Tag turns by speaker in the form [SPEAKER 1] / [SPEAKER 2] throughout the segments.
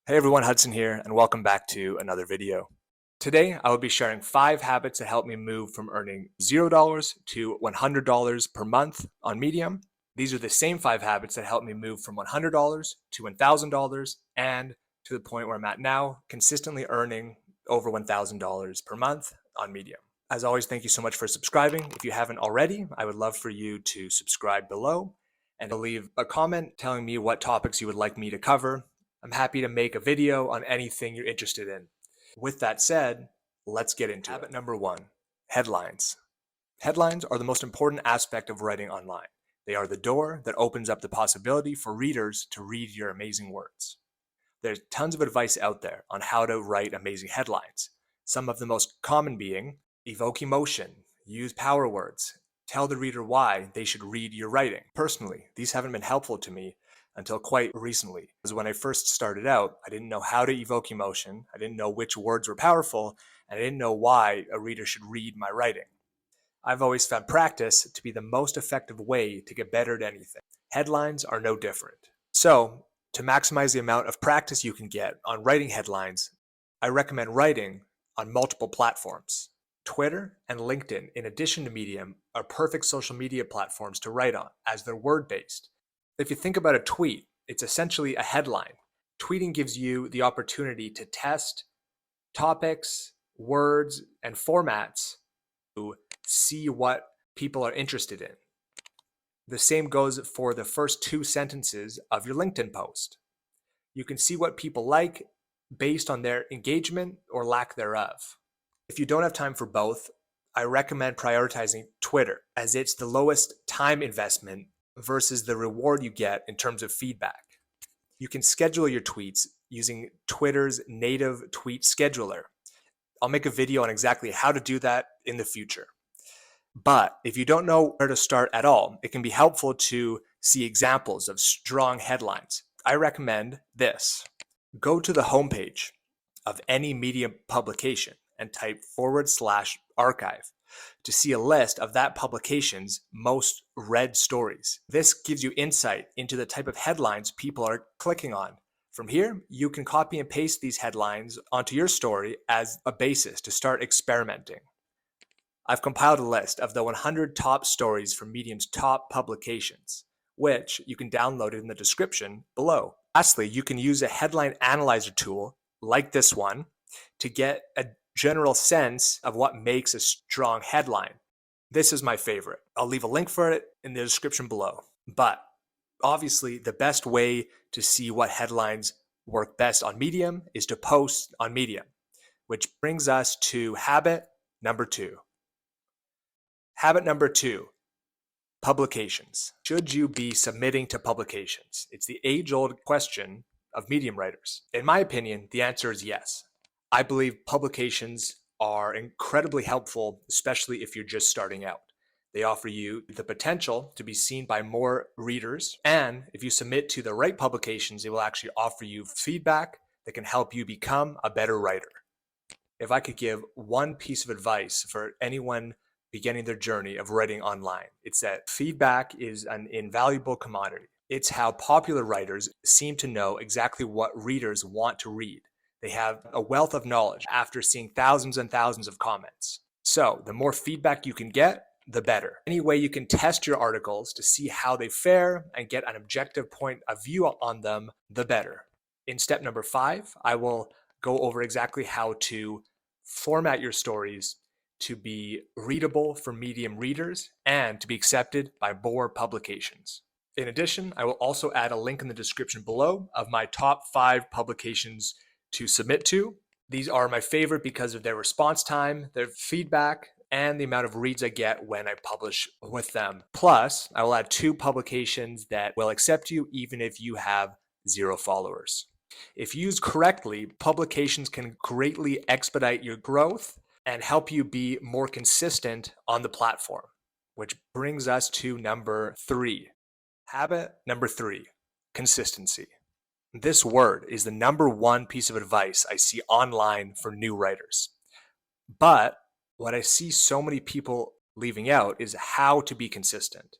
[SPEAKER 1] Hey everyone, Hudson here, and welcome back to another video. Today, I will be sharing 5 habits that help me move from earning $0 to $100 per month on Medium. These are the same 5 habits that help me move from $100 to $1,000 and to the point where I'm at now, consistently earning over $1,000 per month on Medium. As always, thank you so much for subscribing. If you haven't already, I would love for you to subscribe below and leave a comment telling me what topics you would like me to cover. I'm happy to make a video on anything you're interested in. With that said, let's get into it. Habit number 1, headlines. Headlines are the most important aspect of writing online. They are the door that opens up the possibility for readers to read your amazing words. There's tons of advice out there on how to write amazing headlines. Some of the most common being, evoke emotion, use power words, tell the reader why they should read your writing. Personally, these haven't been helpful to me until quite recently. Because when I first started out, I didn't know how to evoke emotion, I didn't know which words were powerful, and I didn't know why a reader should read my writing. I've always found practice to be the most effective way to get better at anything. Headlines are no different. So, to maximize the amount of practice you can get on writing headlines, I recommend writing on multiple platforms. Twitter and LinkedIn, in addition to Medium, are perfect social media platforms to write on, as they're word-based. If you think about a tweet, it's essentially a headline. Tweeting gives you the opportunity to test topics, words, and formats to see what people are interested in. The same goes for the first 2 sentences of your LinkedIn post. You can see what people like based on their engagement or lack thereof. If you don't have time for both, I recommend prioritizing Twitter, as it's the lowest time investment versus the reward you get in terms of feedback. You can schedule your tweets using Twitter's native tweet scheduler. I'll make a video on exactly how to do that in the future. But if you don't know where to start at all, it can be helpful to see examples of strong headlines. I recommend this. Go to the homepage of any Medium publication and type /archive to see a list of that publication's most read stories. This gives you insight into the type of headlines people are clicking on. From here, you can copy and paste these headlines onto your story as a basis to start experimenting. I've compiled a list of the 100 top stories from Medium's top publications, which you can download in the description below. Lastly, you can use a headline analyzer tool like this one to get a general sense of what makes a strong headline. This is my favorite. I'll leave a link for it in the description below. But obviously, the best way to see what headlines work best on Medium is to post on Medium, which brings us to habit number 2. Habit number 2, publications. Should you be submitting to publications? It's the age-old question of Medium writers. In my opinion, the answer is yes. I believe publications are incredibly helpful, especially if you're just starting out. They offer you the potential to be seen by more readers, and if you submit to the right publications, they will actually offer you feedback that can help you become a better writer. If I could give one piece of advice for anyone beginning their journey of writing online, it's that feedback is an invaluable commodity. It's how popular writers seem to know exactly what readers want to read. They have a wealth of knowledge after seeing thousands and thousands of comments. So the more feedback you can get, the better. Any way you can test your articles to see how they fare and get an objective point of view on them, the better. In step number 5, I will go over exactly how to format your stories to be readable for Medium readers and to be accepted by more publications. In addition, I will also add a link in the description below of my top 5 publications to submit to. These are my favorite because of their response time, their feedback, and the amount of reads I get when I publish with them. Plus, I will add 2 publications that will accept you even if you have 0 followers. If used correctly, publications can greatly expedite your growth and help you be more consistent on the platform, which brings us to number 3. Habit number 3, consistency. This word is the number 1 piece of advice I see online for new writers. But what I see so many people leaving out is how to be consistent.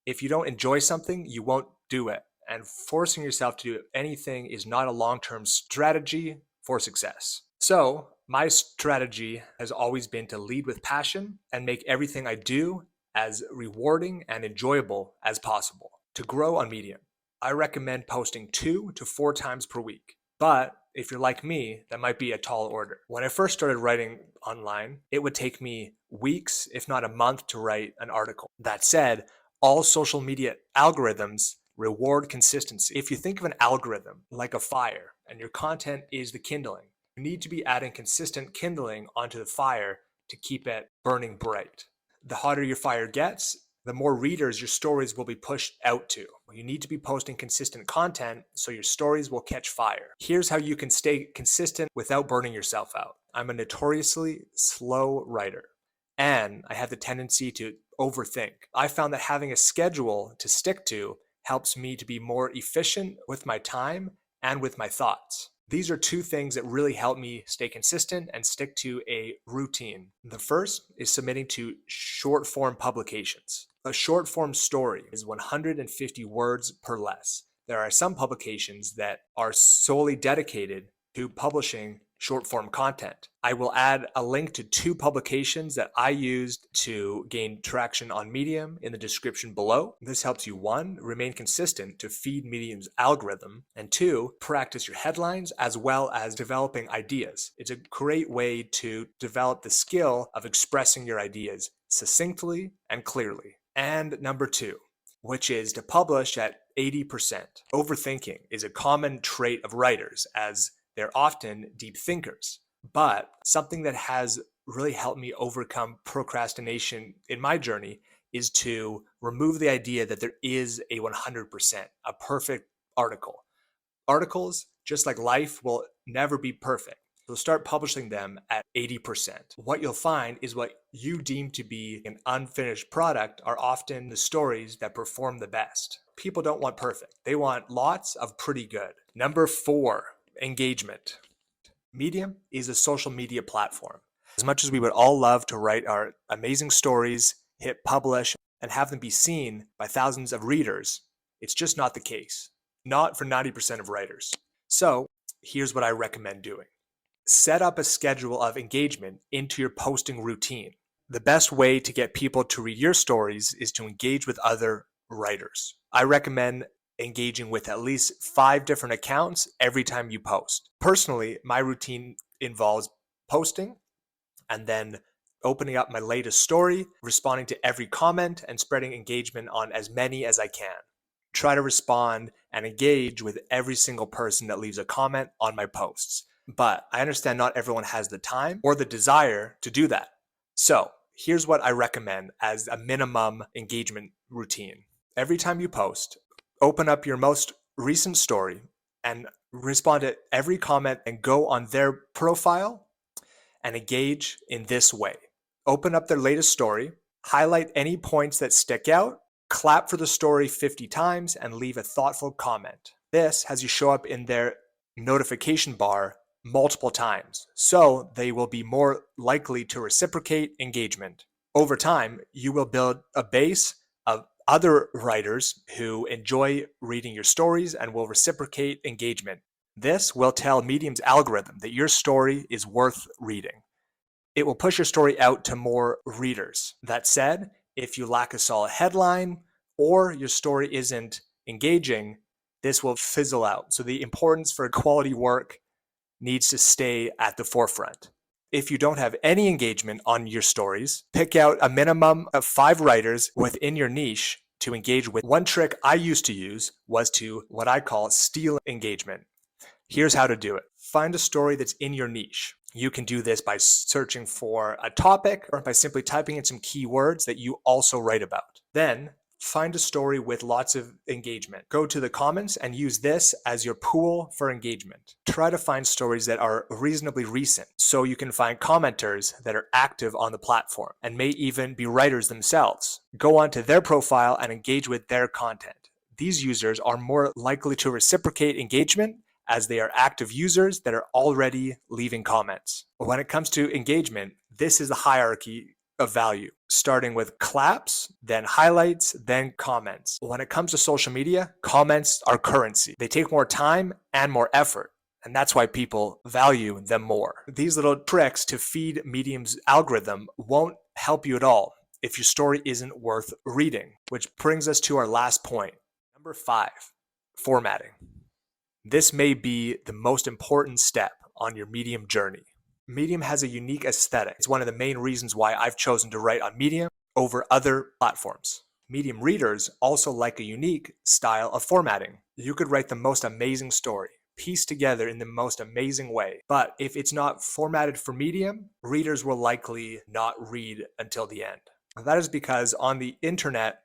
[SPEAKER 1] If you don't enjoy something, you won't do it. and forcing yourself to do anything is not a long-term strategy for success. So, my strategy has always been to lead with passion and make everything I do as rewarding and enjoyable as possible. To grow on Medium, I recommend posting 2 to 4 times per week. But if you're like me, that might be a tall order. When I first started writing online, it would take me weeks, if not a month, to write an article. That said, all social media algorithms reward consistency. If you think of an algorithm like a fire and your content is the kindling, you need to be adding consistent kindling onto the fire to keep it burning bright. The hotter your fire gets, the more readers your stories will be pushed out to. You need to be posting consistent content so your stories will catch fire. Here's how you can stay consistent without burning yourself out. I'm a notoriously slow writer, and I have the tendency to overthink. I found that having a schedule to stick to helps me to be more efficient with my time and with my thoughts. These are 2 things that really help me stay consistent and stick to a routine. The first is submitting to short form publications. A short form story is 150 words per less. There are some publications that are solely dedicated to publishing short form content. I will add a link to 2 publications that I used to gain traction on Medium in the description below. This helps you 1, remain consistent to feed Medium's algorithm, and 2, practice your headlines as well as developing ideas. It's a great way to develop the skill of expressing your ideas succinctly and clearly. And number 2, which is to publish at 80%. Overthinking is a common trait of writers, as they're often deep thinkers. But something that has really helped me overcome procrastination in my journey is to remove the idea that there is a 100%, a perfect article. Articles, just like life, will never be perfect. So start publishing them at 80%. What you'll find is what you deem to be an unfinished product are often the stories that perform the best. People don't want perfect. They want lots of pretty good. Number 4, engagement. Medium is a social media platform. As much as we would all love to write our amazing stories, hit publish, and have them be seen by thousands of readers, it's just not the case. Not for 90% of writers. So here's what I recommend doing. Set up a schedule of engagement into your posting routine. The best way to get people to read your stories is to engage with other writers. I recommend engaging with at least 5 different accounts every time you post. Personally, my routine involves posting and then opening up my latest story, responding to every comment, and spreading engagement on as many as I can. Try to respond and engage with every single person that leaves a comment on my posts. But I understand not everyone has the time or the desire to do that. So here's what I recommend as a minimum engagement routine. Every time you post, open up your most recent story and respond to every comment and go on their profile and engage in this way. Open up their latest story, highlight any points that stick out, clap for the story 50 times, and leave a thoughtful comment. This has you show up in their notification bar multiple times, so they will be more likely to reciprocate engagement. Over time, you will build a base of other writers who enjoy reading your stories and will reciprocate engagement. This will tell Medium's algorithm that your story is worth reading. It will push your story out to more readers. That said, if you lack a solid headline or your story isn't engaging, this will fizzle out. So the importance for quality work needs to stay at the forefront. If you don't have any engagement on your stories, pick out a minimum of 5 writers within your niche to engage with. One trick I used to use was to what I call steal engagement. Here's how to do it. Find a story that's in your niche. You can do this by searching for a topic or by simply typing in some keywords that you also write about. Then find a story with lots of engagement. Go to the comments and use this as your pool for engagement. Try to find stories that are reasonably recent so you can find commenters that are active on the platform and may even be writers themselves. Go onto their profile and engage with their content. These users are more likely to reciprocate engagement as they are active users that are already leaving comments. When it comes to engagement, this is the hierarchy of value, starting with claps, then highlights, then comments. When it comes to social media, comments are currency. They take more time and more effort, and that's why people value them more. These little tricks to feed Medium's algorithm won't help you at all if your story isn't worth reading, which brings us to our last point. Number 5, formatting. This may be the most important step on your Medium journey. Medium has a unique aesthetic. It's one of the main reasons why I've chosen to write on Medium over other platforms. Medium readers also like a unique style of formatting. You could write the most amazing story, pieced together in the most amazing way, but if it's not formatted for Medium, readers will likely not read until the end. That is because on the internet,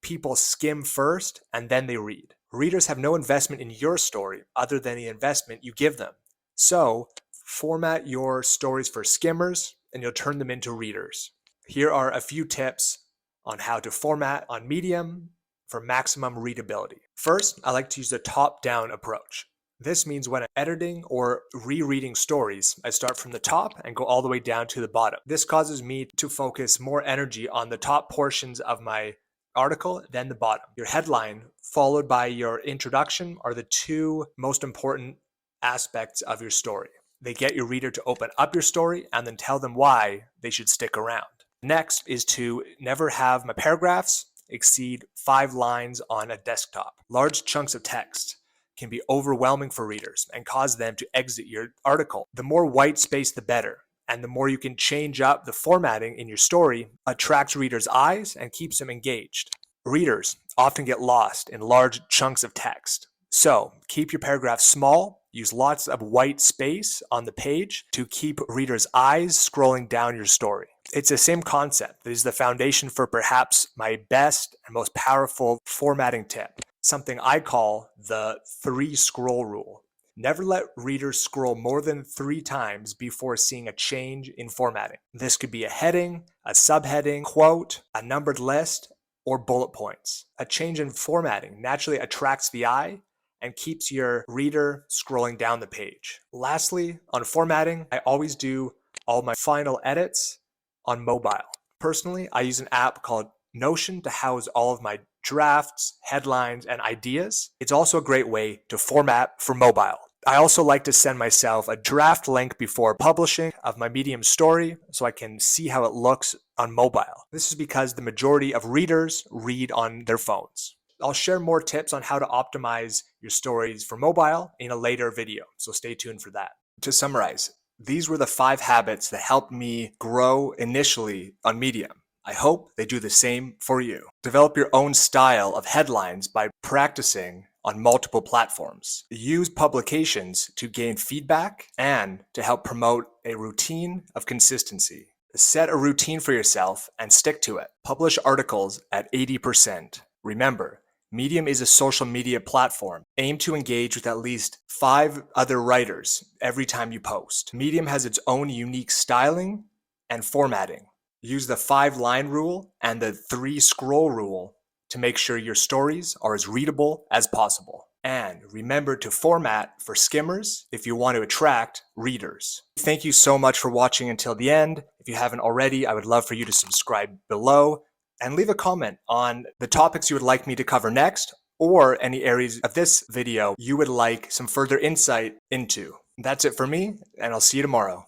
[SPEAKER 1] people skim first and then they read. Readers have no investment in your story other than the investment you give them. So, format your stories for skimmers and you'll turn them into readers. Here are a few tips on how to format on Medium for maximum readability. First, I like to use the top-down approach. This means when I'm editing or rereading stories, I start from the top and go all the way down to the bottom. This causes me to focus more energy on the top portions of my article than the bottom. Your headline followed by your introduction are the two most important aspects of your story. They get your reader to open up your story and then tell them why they should stick around. Next is to never have my paragraphs exceed 5 lines on a desktop. Large chunks of text can be overwhelming for readers and cause them to exit your article. The more white space, the better. And the more you can change up the formatting in your story attracts readers' eyes and keeps them engaged. Readers often get lost in large chunks of text. So keep your paragraphs small, use lots of white space on the page to keep readers' eyes scrolling down your story. It's the same concept. This is the foundation for perhaps my best and most powerful formatting tip, something I call the 3 scroll rule. Never let readers scroll more than 3 times before seeing a change in formatting. This could be a heading, a subheading, quote, a numbered list, or bullet points. A change in formatting naturally attracts the eye and keeps your reader scrolling down the page. Lastly, on formatting, I always do all my final edits on mobile. Personally, I use an app called Notion to house all of my drafts, headlines, and ideas. It's also a great way to format for mobile. I also like to send myself a draft link before publishing of my Medium story so I can see how it looks on mobile. This is because the majority of readers read on their phones. I'll share more tips on how to optimize your stories for mobile in a later video, so stay tuned for that. To summarize, these were the 5 habits that helped me grow initially on Medium. I hope they do the same for you. Develop your own style of headlines by practicing on multiple platforms. Use publications to gain feedback and to help promote a routine of consistency. Set a routine for yourself and stick to it. Publish articles at 80%. Remember, Medium is a social media platform. Aim to engage with at least 5 other writers every time you post. Medium has its own unique styling and formatting. Use the 5-line rule and the 3 scroll rule to make sure your stories are as readable as possible. And remember to format for skimmers if you want to attract readers. Thank you so much for watching until the end. If you haven't already, I would love for you to subscribe below and leave a comment on the topics you would like me to cover next or any areas of this video you would like some further insight into. That's it for me, and I'll see you tomorrow.